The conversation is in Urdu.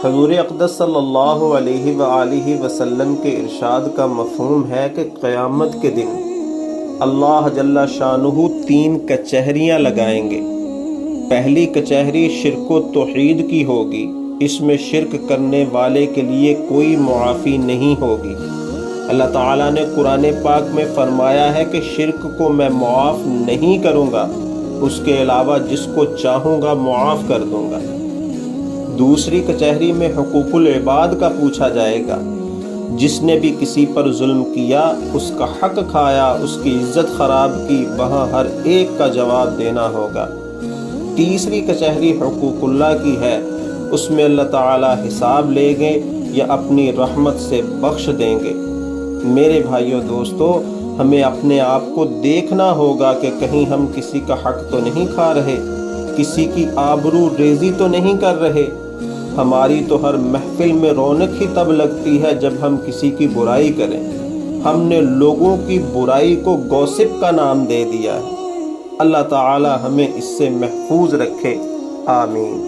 حضور اقدس صلی اللہ علیہ وآلہ وسلم کے ارشاد کا مفہوم ہے کہ قیامت کے دن اللہ جل شانہ 3 کچہریاں لگائیں گے۔ پہلی کچہری شرک و توحید کی ہوگی، اس میں شرک کرنے والے کے لیے کوئی معافی نہیں ہوگی۔ اللہ تعالیٰ نے قرآن پاک میں فرمایا ہے کہ شرک کو میں معاف نہیں کروں گا، اس کے علاوہ جس کو چاہوں گا معاف کر دوں گا۔ دوسری کچہری میں حقوق العباد کا پوچھا جائے گا، جس نے بھی کسی پر ظلم کیا، اس کا حق کھایا، اس کی عزت خراب کی، وہاں ہر ایک کا جواب دینا ہوگا۔ تیسری کچہری حقوق اللہ کی ہے، اس میں اللہ تعالیٰ حساب لیں گے یا اپنی رحمت سے بخش دیں گے۔ میرے بھائیو دوستو، ہمیں اپنے آپ کو دیکھنا ہوگا کہ کہیں ہم کسی کا حق تو نہیں کھا رہے، کسی کی آبرو ریزی تو نہیں کر رہے۔ ہماری تو ہر محفل میں رونق ہی تب لگتی ہے جب ہم کسی کی برائی کریں۔ ہم نے لوگوں کی برائی کو گوسپ کا نام دے دیا ہے۔ اللہ تعالی ہمیں اس سے محفوظ رکھے، آمین۔